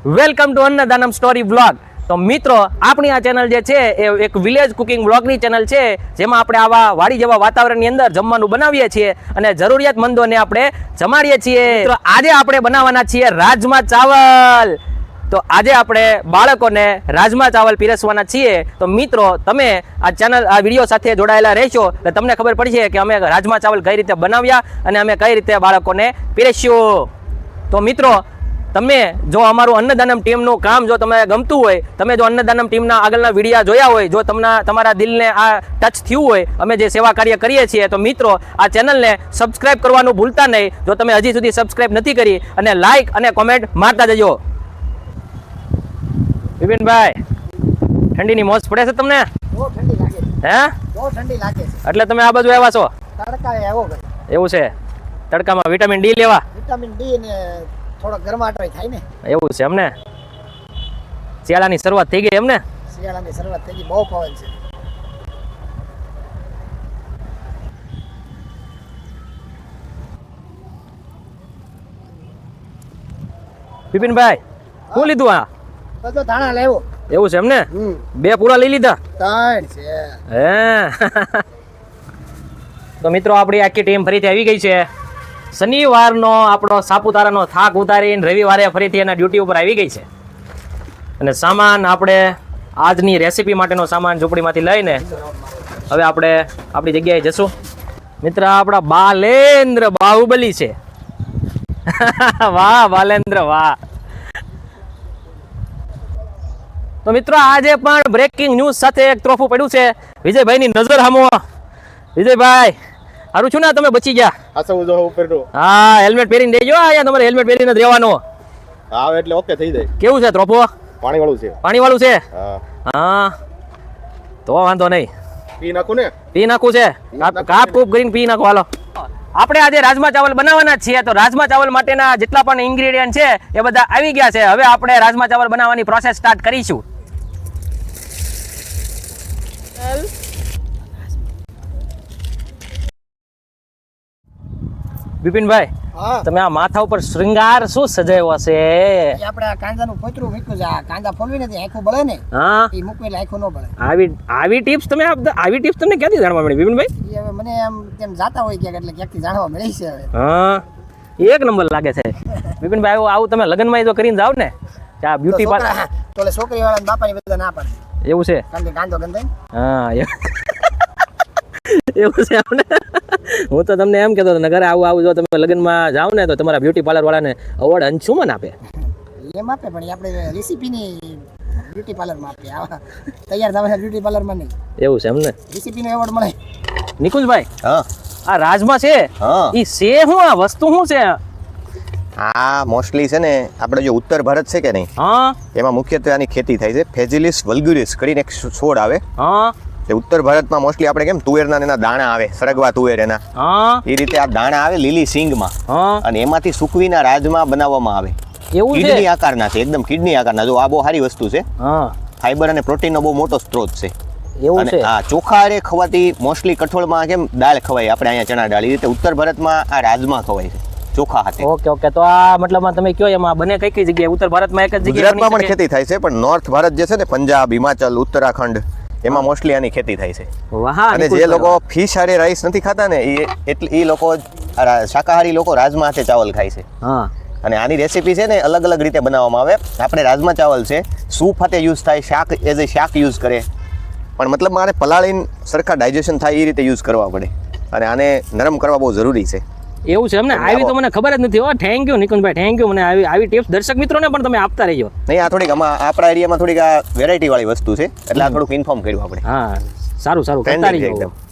Welcome to Annadanam story blog. તો મિત્રો, આપણી આ ચેનલ જે છે એ એક વિલેજ કુકિંગ બ્લોગની ચેનલ છે, જેમાં આપણે આવા વાડી જેવા વાતાવરણની અંદર જમવાનું બનાવીએ છીએ અને જરૂરિયાતમંદોને આપણે જમાડીએ છીએ. મિત્રો, આજે આપણે બનાવવાના છીએ રાજમા ચાવલ. તો આજે આપણે બાળકોને રાજમા ચાવલ પીરસવાના છીએ. તો મિત્રો, તમે આ વિડીયો સાથે જોડાયેલા રહેશો એટલે તમને ખબર પડશે કે અમે રાજમા ચાવલ કઈ રીતે બનાવ્યા અને અમે કઈ રીતે બાળકોને પીરસ્યું. તો મિત્રો, તમે જો અમારું અન્નદાનમ ટીમનું કામ જો તમને ગમતું હોય, તમે જો અન્નદાનમ ટીમના આગળના વિડીયા જોયા હોય, જો તમારા દિલને આ ટચ થયું હોય અમે જે સેવા કાર્ય કરીએ છીએ, તો મિત્રો આ ચેનલને સબસ્ક્રાઇબ કરવાનું ભૂલતા નહીં. જો તમે હજી સુધી સબસ્ક્રાઇબ નથી કરી, અને લાઇક અને કોમેન્ટ મારતા જજો. વિપિનભાઈ, ઠંડીની મોજ પડે છે તમને? બહુ ઠંડી લાગે છે. હે? બહુ ઠંડી લાગે છે. એટલે તમે આ બાજુ આવ્યા છો? તડકાએ આવો ભાઈ. એવું છે? તડકામાં વિટામિન ડી લેવા? વિટામિન ડી ને થોડો ગરમાટો થાય ને. એવું છે એમને? શિયાળાની શરૂઆત થઈ ગઈ એમને? શિયાળાની શરૂઆત થઈ ગઈ, બહુ પવન છે. વિપિનભાઈ, શું લીધું આ? બધો ધાણા લેવો. એવું છે એમને? બે પૂરા લઈ લીધા? ત્રણ છે. હે? તો મિત્રો, આપણી આખી ટીમ ફરીથી આવી ગઈ છે. શનિવારનો આપણો સાપુતારાનો થાક ઉતારીને રવિવારે ફરીથી એના ડ્યુટી ઉપર આવી ગઈ છે. અને સામાન આપણે આજની રેસીપી માટેનો સામાન ઝૂંપડીમાંથી લઈને હવે આપણે આપણી જગ્યાએ જશું. મિત્ર, આપણા બાલેન્દ્ર બાહુબલી છે. વાહ બાલેન્દ્ર, વાહ. તો મિત્રો, આજે પણ બ્રેકિંગ ન્યૂઝ સાથે એક તોફું પડ્યું છે. વિજયભાઈની નજર સામો. વિજયભાઈ, સારું છું ને? તમે બચી ગયા? હા, હેલ્મેટ પહેરીને દેજો. અહીંયા તમારે હેલ્મેટ પહેરીને જ રહેવાનું. હા, એટલે ઓકે થઈ જાય. કેવું છે ત્રોફો? પાણી વાળું છે. પાણી વાળું છે? હા. હા, તો વાંધો નહીં. પી નાખું ને? પી નાખું છે. કાપ કૂપ કરીને પી નાખો. હાલો, આપણે આજે રાજમા ચાવલ બનાવવાના છીએ. તો રાજમા ચાવલ માટેના જેટલા પણ ઇન્ગ્રેડિયન્ટ છે એ બધા આવી ગયા છે. હવે આપણે રાજમા ચાવલ બનાવવાની પ્રોસેસ સ્ટાર્ટ કરીશું. બિપિનભાઈ, હા, તમે આ માથા ઉપર શૃંગાર શું સજાવ્યો છે? એ આપણે આ કાંદાનું પોતરું મૂક્યું છે. આ કાંદા ફોલવી નથી, આખું બળે ને હા, એ મૂકવું એટલે આખું ન બળે. આવી ટિપ્સ તમને ક્યાંથી જાણવા મળી બિપિનભાઈ? એ હવે મને એમ તેમ જાતા હોય ક્યાંક એટલે ક્યાંકથી જાણવા મળી છે હવે. હા, એક નંબર લાગે છે બિપિનભાઈ. આવું તમે લગ્નમાં જો કરીને જાવ ને, આ બ્યુટી પાર્લર. તો છોકરી વાળા બાપાની બધા ના પાડે. એવું છે? કારણ કે કાંદો ગંધાય. હા, એવું છે આપણે. હું તો તમને એમ કહેતો હતો, ઘરે આવું જો તમે લગ્નમાં જાઓ ને તો તમારા બ્યુટી પાર્લર વાળાને અવોર્ડ અંશુમન આપે. એમ આપે, પણ આપણે રેસીપીની બ્યુટી પાર્લરમાં આપીએ. આવા તૈયાર થવાના બ્યુટી પાર્લરમાં નહીં. એવું છે એમને? રેસીપીનો એવોર્ડ મળે. નિકુંજભાઈ, હા. આ રાજમા છે, હા. ઈ છે શું? આ વસ્તુ શું છે? આ મોસ્ટલી છે ને, આપણે જો ઉત્તર ભારત છે કે નહીં, હા એમાં મુખ્યત્વે આની ખેતી થાય છે. ફેજિલિસ વલ્ગ્યુરિસ કરીને એક છોડ આવે. હા જે ઉત્તર ભારતમાં મોસ્ટલી આપણે કેમ તુવેરના એના દાણા આવે, સરગવા તુવેર એના, હા એ રીતે આ દાણા આવે લીલી સિંગમાં, હા. અને એમાંથી સુકવીના રાજમા બનાવવામાં આવે. એવું છે? કિડની આકારના છે, એકદમ કિડની આકારના. જો આ બહુ સારી વસ્તુ છે. હા, ફાઈબર અને પ્રોટીનનો બહુ મોટો સ્ત્રોત છે. એવું અને છે? હા, ચોખા હારે ખવાતી મોસ્ટલી કઠોળમાં કેમ દાળ ખવાય, આપણે અહીંયા ચણા દાળ, એ રીતે ઉત્તર ભારતમાં આ રાજમા ખવાય છે ચોખા હાથે. Okay okay. તો આ મતલબમાં તમે કયો એમાં બને કઈ કઈ જગ્યાએ? ઉત્તર ભારતમાં એક જ જગ્યાએ ગુજરાતમાં બની પણ શકે? ખેતી થાય છે, પણ નોર્થ ભારત જે છે ને, પંજાબ, હિમાચલ, ઉત્તરાખંડ, એમાં મોસ્ટલી આની ખેતી થાય છે. વાહ, અને જે લોકો ફિશ હારે રાઈસ નથી ખાતા ને, એ લોકો શાકાહારી લોકો રાજમા હાથે ચાવલ ખાય છે. હા, અને આની રેસીપી છે ને અલગ અલગ રીતે બનાવવામાં આવે. આપણે રાજમા ચાવલ છે સૂપ હાથે યુઝ થાય, શાક એઝ એ શાક યુઝ કરે, પણ મતલબ મારે પલાળીને સરખા ડાયજેશન થાય એ રીતે યુઝ કરવા પડે, અને આને નરમ કરવા બહુ જરૂરી છે. એવું છે એમને? આવી તો મને ખબર જ નથી. હો, થેન્ક યુ નિકુંજભાઈ, થેન્ક યુ. મને આવી ટિપ્સ દર્શક મિત્રોને પણ તમે આપતા રહેજો. નહીં, આ થોડીક આપણા એરિયામાં થોડીક આ વેરાયટી વાળી વસ્તુ છે, એટલે આ થોડુંક ઇન્ફોર્મ કર્યું આપણે. હા, સારું સારું, કરતા Trending છે રહેજો. એકદમ.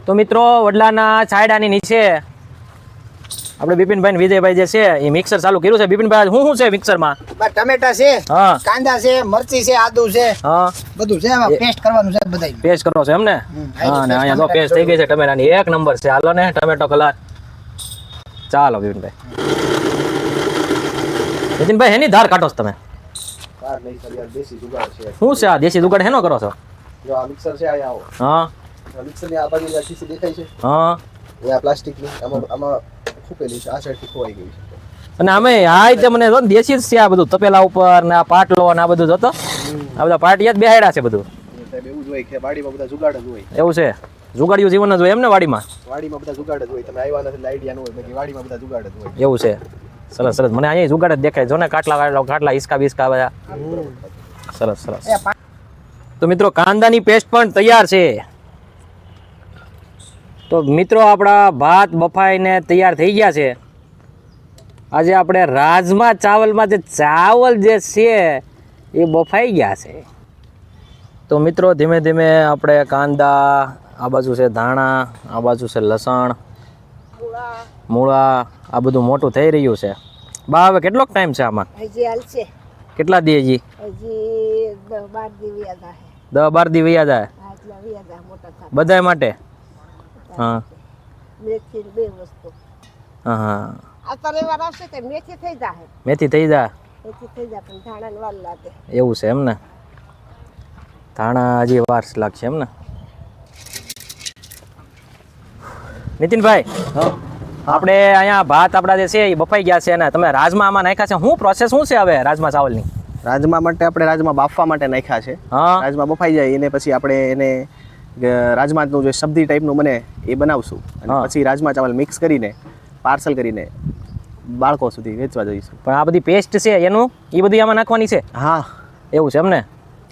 તો મિત્રો, વડલાના છાયડાની નીચે આપણે બિપિનભાઈ ને વિજયભાઈ જે છે એ મિક્સર ચાલુ કર્યું છે. બિપિનભાઈ શું શું છે મિક્સરમાં? બસ ટમેટા છે, હા કાંદા છે, મરચી છે, આદુ છે, હા બધું છે. આમાં પેસ્ટ કરવાનું છે બધાય. પેસ્ટ કરો છો એમ ને? હા ને અહીંયા તો પેસ્ટ થઈ ગઈ છે ટમેટાની, એક નંબર છે. હાલો ને ટમેટો કલર. ચાલો બિપિનભાઈ. નીતિનભાઈ એની ધાર કાઢો છો તમે? દેશી જુગાડ છે. શું છે આ દેશી જુગાડ હેનો કરો છો? જો આ મિક્સર છે આ આવો. હા મિક્સર ની આ બાજુ જે શીશી દેખાય છે હા. એ આ પ્લાસ્ટિકની આમાં ખૂપેલી છે, આ સાઈડથી ખોવાઈ ગઈ છે. અને અમે આ રીતે મને જો ને દેશી જ છે આ બધું, તપેલા ઉપર ને આ પાટલો ને આ બધું જોતો, આ બધા પાટિયા જ બેહાડ્યા છે બધું. સાહેબ એવું જ હોય કે વાડીમાં બધા જુગાડ જ હોય. એવું છે, જુગાડિયું જીવન જ હોય એમ ને વાડીમાં? વાડીમાં બધા જુગાડ જ હોય. તમે આવ્યા નથી એટલે આઈડિયા ન હોય, બાકી વાડીમાં બધા જુગાડ જ હોય. એવું છે. સરસ સરસ, મને અહીંયા જુગાડ જ દેખાય. જો ને કાટલા હિસકા બિસ્કા બધા. સરસ સરસ. તો મિત્રો કાંદાની પેસ્ટ પણ તૈયાર છે. તો મિત્રો આપણા ભાત બફાઈને તૈયાર થઈ ગયા છે. આજે આપણે રાજમા ચાવલમાં જે ચાવલ જે છે એ બફાઈ ગયા છે. તો મિત્રો ધીમે ધીમે આપણે કાંદા, આ બાજુ છે ધાણા, આ બાજુ છે લસણ, મૂળા, આ બધું મોટું થઈ રહ્યું છે. બા હવે કેટલો ટાઈમ છે આમાં? હજી હાલશે. કેટલા દી હજી? હજી 10-12 દી વ્યા જાય. 10-12 દી વયા જાય હા, એટલે વ્યા જાય મોટા થાય. બધાય માટે? હા મેથી ને બે વસ્તુ. હા હા. આ તો રવિવાર આવશે તે મેથી થઈ જાય. મેથી થઈ જાય? મેથી થઈ જાય પણ ધાણાને વાર લાગે. એવું છે એમ ને? ધાણા હજી વાર લાગશે એમ ને? નીતિનભાઈ, આપણે અહીંયા ભાત આપણા જે છે એ બફાઈ ગયા છે અને તમે રાજમા આમાં નાખ્યા છે. શું પ્રોસેસ શું છે હવે રાજમા ચાવલની? રાજમા માટે આપણે રાજમા બાફવા માટે નાખ્યા છે. હા રાજમા બફાઈ જાય એને પછી આપણે એને રાજમાનું જે સબ્જી ટાઈપનું બને એ બનાવશું અને હા. પછી રાજમા ચાવલ મિક્સ કરીને પાર્સલ કરીને બાળકો સુધી વેચવા જઈશું. પણ આ બધી પેસ્ટ છે એનું એ બધી આમાં નાખવાની છે? હા એવું છે એમ ને?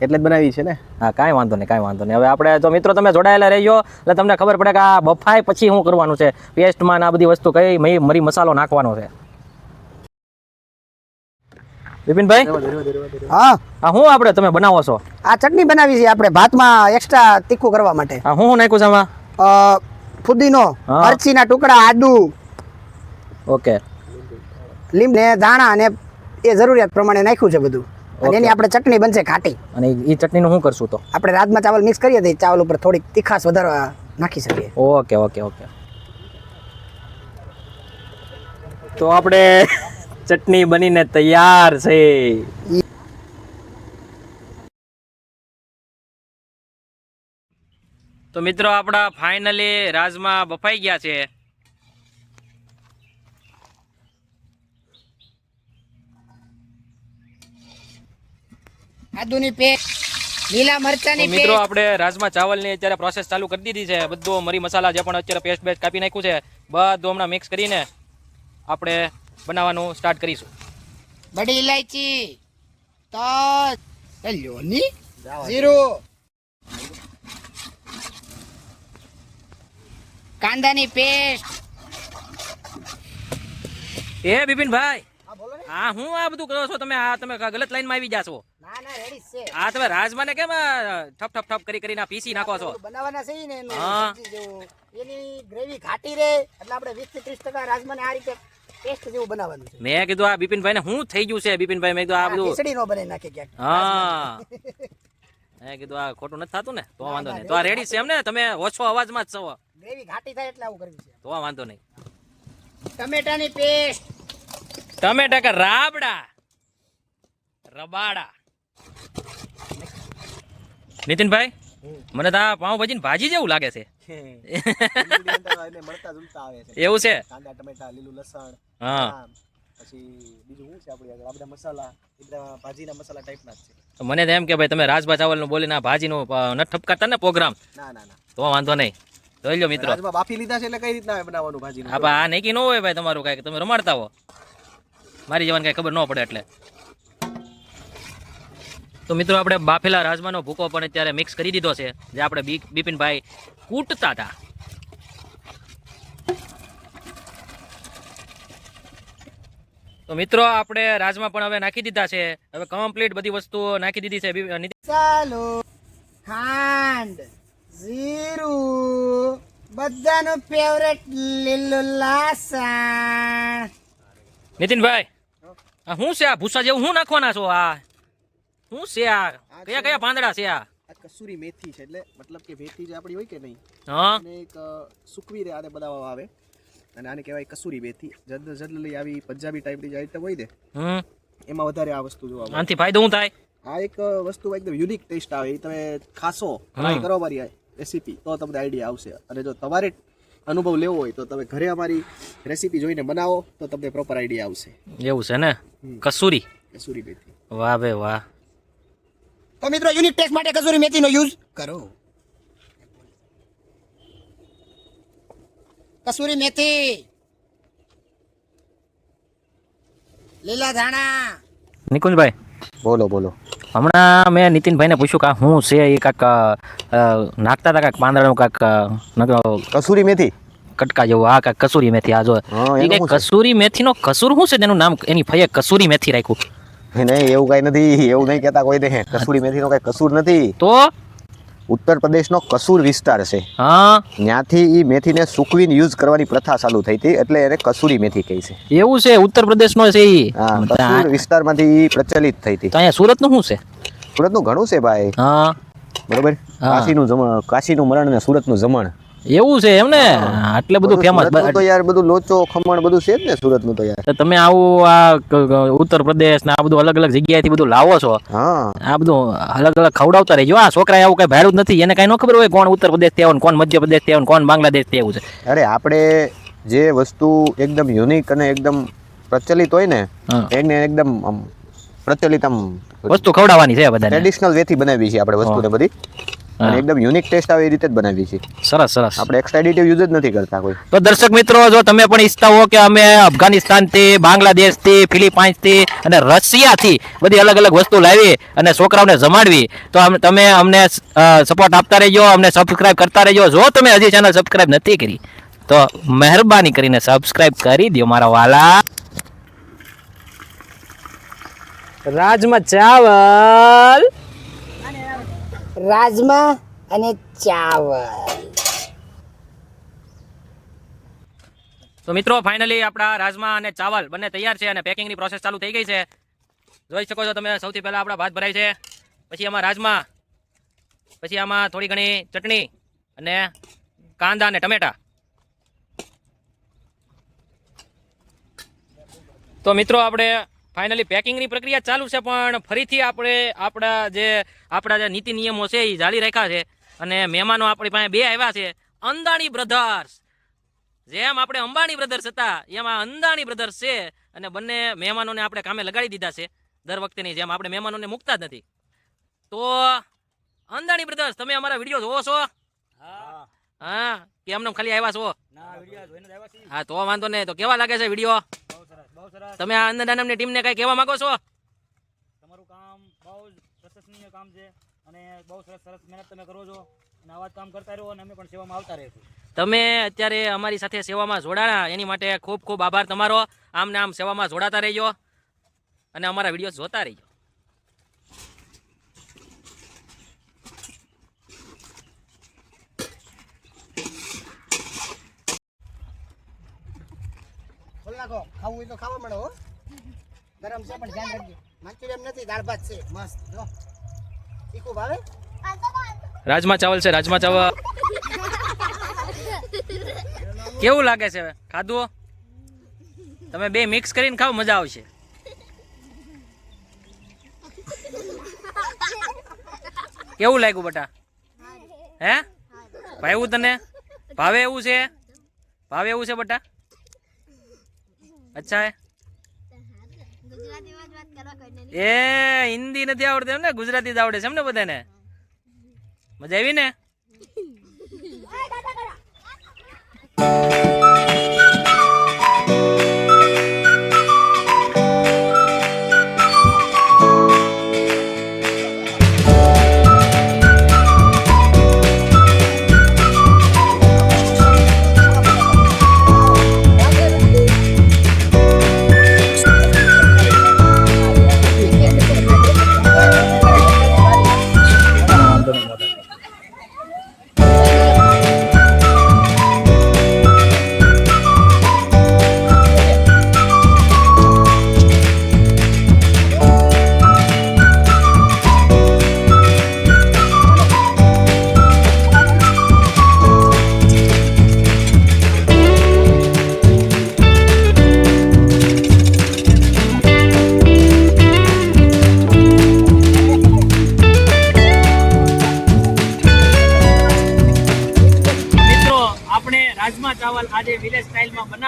એટલે જ બનાવી છે ને. હા કાંઈ વાંધો નહીં, કાંઈ વાંધો નહીં. હવે આપણે તો મિત્રો તમે જોડાયેલા રહેજો એટલે તમને ખબર પડે કે આ બફાય પછી શું કરવાનું છે, પેસ્ટમાં ને આ બધી વસ્તુ કઈ મરી મસાલો નાખવાનો છે. વિપિનભાઈ, હા, આ શું આપણે તમે બનાવો છો? આ ચટણી બનાવી છે આપણે ભાતમાં એક્સ્ટ્રા તીખું કરવા માટે. આ શું નાખ્યું છે આમાં? ફુદીનો, હા. મરચીના ટુકડા, આદુ, ઓકે લીંબ ને દાણા અને એ જરૂરિયાત પ્રમાણે નાખ્યું છે બધું. અને એની આપણે ચટણી બનશે ખાટી. અને એ ચટણીનું શું કરશું તો? આપણે રાજમા ચાવલ મિક્સ કરીએ તો એ ચાવલ ઉપર થોડીક તીખાશ વધારવા નાખી શકીએ. Okay okay okay. તો આપણે ચટણી બનીને તૈયાર છે. તો મિત્રો આપણા ફાઇનલી રાજમા બફાઈ ગયા છે. આદુની પેસ્ટ, લીલા મરચાની તો મિત્રો આપણે રાજમા ચાવલની અત્યારે પ્રોસેસ ચાલુ કરી દીધી છે. બધું મરી મસાલા જે પણ અત્યારે પેસ્ટ બેસ્ટ કાપી નાખ્યું છે બધું હમણાં મિક્સ કરીને આપણે બનાવવાનું સ્ટાર્ટ કરીશું. બડી ઇલાયચી, તજ, લોની, જીરું, કાંદાની પેસ્ટ. એ બિપિનભાઈ, હા હું આ બધું કરો છો તમે? આ તમે ગલત લાઈનમાં આવી જાશો. ના ના રેડી છે. આ તમે રાજમાને કેમ ઠપ ઠપ ઠપ કરીને આ પીસી નાખો છો? બનાવવાના છે ને એનું હા. સબ્જી જેવું. એની ગ્રેવી ઘાટી રહે એટલે આપણે 20 થી 30% રાજમાને આ રીતે પેસ્ટ જેવું બનાવવાનું છે. મેં કીધું આ બિપિનભાઈ ને શું થઈ ગયું છે? બિપિનભાઈ મેં કીધું આ બધું ખીચડી નો બનાવી નાખે ક્યાંક. હા મેં કીધું આ ખોટું નથી થતું ને? તો વાંધો નહીં. તો આ રેડી છે એમ ને? તમે ઓછો અવાજમાં જ છો ગ્રેવી ઘાટી થાય એટલે આવું કરવું છે. તો વાંધો નહીં. ટમેટાની પેસ્ટ, ટમેટા કે રાબડા રબાડા? નીતિનભાઈ, મને તો આ પાઉંભાજી ની ભાજી જેવું લાગે છે. મળતા જુલતા આવે છે. એવું છે? કાંદા, ટમેટા, લીલું લસણ, હા. પછી બીજું શું છે આપણી આગળ? આ બધા મસાલા એ બધા ભાજીના મસાલા ટાઈપના જ છે. તો મને તો એમ કે ભાઈ તમે રાજભા ચાવલ નું બોલીને આ ભાજીનું નથી ઠપકારતા ને પ્રોગ્રામ? ના ના ના, તો વાંધો નહીં. જોઈ લો મિત્રો, રાજમાં બાફી લીધા છે એટલે કઈ રીતના બનાવવાનું ભાજીનું? આ નક્કી ન હોય ભાઈ તમારું કાંઈક તમે રમાડતા હો, મારી જવાન કાંઈ ખબર ન પડે એટલે. તો મિત્રો આપણે બાફેલા રાજમાનો ભૂકો પણ અત્યારે મિક્સ કરી દીધો છે, જે આપણે બિપિનભાઈ કૂટતા હતા. તો મિત્રો આપણે રાજમા પણ હવે નાખી દીધા છે. હવે કમ્પ્લીટ બધી વસ્તુઓ નાખી દીધી છે. ચાલો, ખાંડ, જીરું, બધાનું ફેવરેટ લીલું લાસણ. નીતિનભાઈ આ શું છે આ ભૂસા જેવું શું નાખવાના છો આ શું છે આ કયા કયા પાંદડા છે આ આ કસૂરી મેથી છે એટલે મતલબ કે મેથી જે આપણી હોય કે નહીં હા અને એક સૂકવી રે આને બનાવવામાં આવે અને આને કહેવાય કસૂરી મેથી જનરલી આવી પંજાબી ટાઈપની જે આઈટમ હોય ને હમ એમાં વધારે આ વસ્તુ જોવા મળે. આનાથી ફાયદો શું થાય આ એક વસ્તુ એકદમ યુનિક ટેસ્ટ આવે એ તમે ખાશો ટ્રાય કરો મારી રેસીપી તો તમને આઈડિયા આવશે અને જો તમારે અનુભવ લેવો હોય તો તમે ઘરે અમારી રેસીપી જોઈને બનાવો તો તમને પ્રોપર આઈડિયા આવશે. એવું છે ને કસૂરી કસૂરી મેથી વાહ ભાઈ વાહ તો મિત્રો યુનિક ટેસ્ટ માટે કસૂરી મેથીનો યુઝ કરો. કસૂરી મેથી, લીલા ધાણા. નિકુંજભાઈ બોલો બોલો. હમણાં મેં નીતિનભાઈને પૂછ્યું કે આ શું છે એ કાંક નાખતા હતા કાંક પાંદડાનું કાંક કસૂરી મેથી કટકા જેવું આ કાંક કસૂરી મેથી આ જો હા, એ એનું કંઈક શું છે? કસૂરી મેથીનો કસૂર શું છે તેનું નામ એની ફઈએ કસૂરી મેથી રાખ્યું નહીં એવું કઈ નથી, એવું નહીં કહેતા કોઈ દે. કસૂરી મેથીનો કઈ કસૂર નથી. તો ઉત્તર પ્રદેશનો કસૂર વિસ્તાર છે, હા ત્યાંથી એ મેથીને સૂકવીને યુઝ કરવાની પ્રથા ચાલુ થઈ હતી એટલે એને કસૂરી મેથી કહે છે. એવું છે ઉત્તર પ્રદેશનો છે ઈ હા, તો કસૂર વિસ્તારમાંથી ઈ પ્રચલિત થઈ હતી. અહીંયા સુરતનું શું છે સુરતનું ઘણું છે ભાઈ, હા બરોબર. કાશીનું મરણ ને સુરતનું જમણ, એવું છે એમ ને આટલે બધું ફેમસ સુરતનું તો યાર બધું લોચો ખમણ બધું છે જ ને સુરતનું તો યાર. તમે આવું આ ઉત્તર પ્રદેશ ને આ બધું અલગ અલગ જગ્યાએથી બધું લાવો છો, હા, આ બધું અલગ અલગ ખવડાવતા રહેજો. આ છોકરા આવું કઈ ભાડું જ નથી, એને કઈ ન ખબર હોય કોણ ઉત્તર પ્રદેશ થી આવ્યું કોણ મધ્યપ્રદેશ થી આવ્યું કોણ બાંગ્લાદેશ થી આવ્યું છે. અરે આપણે જે વસ્તુ એકદમ યુનિક અને એકદમ પ્રચલિત હોય ને હા. એને એકદમ આમ પ્રચલિત આમ વસ્તુ ખવડાવવાની છે બધાને. ટ્રેડિશનલ વેથી બનાવી છે આપણે વસ્તુને બધી, અને હા. એકદમ યુનિક ટેસ્ટ આવે એ રીતે જ બનાવી છે. સરસ સરસ. આપણે એક્સ્ટ્રા એડિટિવ યુઝ જ નથી કરતા કોઈ. તો દર્શક મિત્રો જો તમે પણ ઈચ્છતા હો કે અમે અફઘાનિસ્તાનથી બાંગ્લાદેશથી ફિલિપાઇન્સથી અને રશિયાથી બધી અલગ અલગ વસ્તુ લાવી અને છોકરાઓને જમાડવી તો તમે અમને સપોર્ટ આપતા રહેજો, અમને સબસ્ક્રાઇબ કરતા રહેજો. જો તમે હજી ચેનલ સબસ્ક્રાઇબ નથી કરી તો મહેરબાની કરીને સબસ્ક્રાઇબ કરી દો મારા વાલા. રાજમા ચાવલ રાજમા અને ચાવલ. તો મિત્રો ફાઇનલી આપણા રાજમા અને ચાવલ બંને તૈયાર છે અને પેકિંગની પ્રોસેસ ચાલુ થઈ ગઈ છે. જોઈ શકો છો તમે. સૌથી પહેલા આપણા ભાત ભરાય છે, પછી આમાં રાજમા, પછી આમાં થોડી ઘણી ચટણી અને કાંદા અને ટમેટા. તો મિત્રો આપણે ફાઇનલી પેકિંગની પ્રક્રિયા ચાલુ છે, પણ ફરીથી આપણે આપણા જે નીતિ નિયમો છે એ જાળી રાખ્યા છે અને મહેમાનો આપણી પાસે બે આવ્યા છે. અંદાણી બ્રધર્સ, જેમ આપણે અંબાણી બ્રધર્સ હતા એમાં અંદાણી બ્રધર્સ છે અને બંને મહેમાનોને આપણે કામે લગાડી દીધા છે. દર વખતેની જેમ આપણે મહેમાનોને મૂકતા જ નથી. તો અંદાણી બ્રધર્સ, તમે અમારા વિડીયો જોવો છો? હા કે એમને ખાલી આવ્યા છો? હા તો વાંધો નહીં. તો કેવા લાગે છે વિડીયો? તમે આ અંદાણી નામની ટીમને કઈ કહેવા માંગો છો? તમારું કામ બહુ જ પ્રશંસનીય કામ છે અને બહુ સરસ મહેનત તમે કરો છો અને આવા જ કામ કરતા રહો અને અમે પણ સેવામાં આવતા રહીશું. તમે અત્યારે અમારી સાથે સેવામાં જોડાણા એની માટે ખૂબ ખૂબ આભાર તમારો. આમને આમ સેવામાં જોડાતા રહેજો અને અમારા વિડીયો જોતા રહેજો. ખોલ નાખો. ખાવું હોય તો ખાવા મળો હો. ગરમ છે પણ ધ્યાન રાખજો. મંચુરિયન નથી, દાળ ભાત છે મસ્ત. જો તીખું ભાવે? રાજમા ચાવલ છે, રાજમા ચાવલ. કેવું લાગે છે? ખાધું? તમે બે મિક્સ કરીને ખાવ, મજા આવશે. કેવું લાગ્યું બટા? હે ભાવ્યું તને? ભાવે એવું છે? ભાવે એવું છે બટા? અચ્છા એ હિન્દી નથી આવડતું એમ ને, ગુજરાતી જ આવડે છે એમ ને બધાને? મજા આવી ને?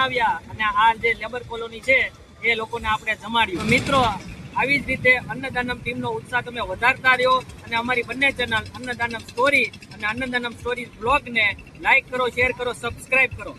બનાવ્યા અને આ જે લેબર કોલોની છે એ લોકોને આપણે જમાડ્યું. તો મિત્રો આવી જ રીતે અન્નદાનમ ટીમનો ઉત્સાહ તમે વધારતા રહ્યો અને અમારી બંને ચેનલ અન્નદાનમ સ્ટોરી અને અન્નદાનમ સ્ટોરી બ્લોગને લાઈક કરો, શેર કરો, સબસ્ક્રાઇબ કરો.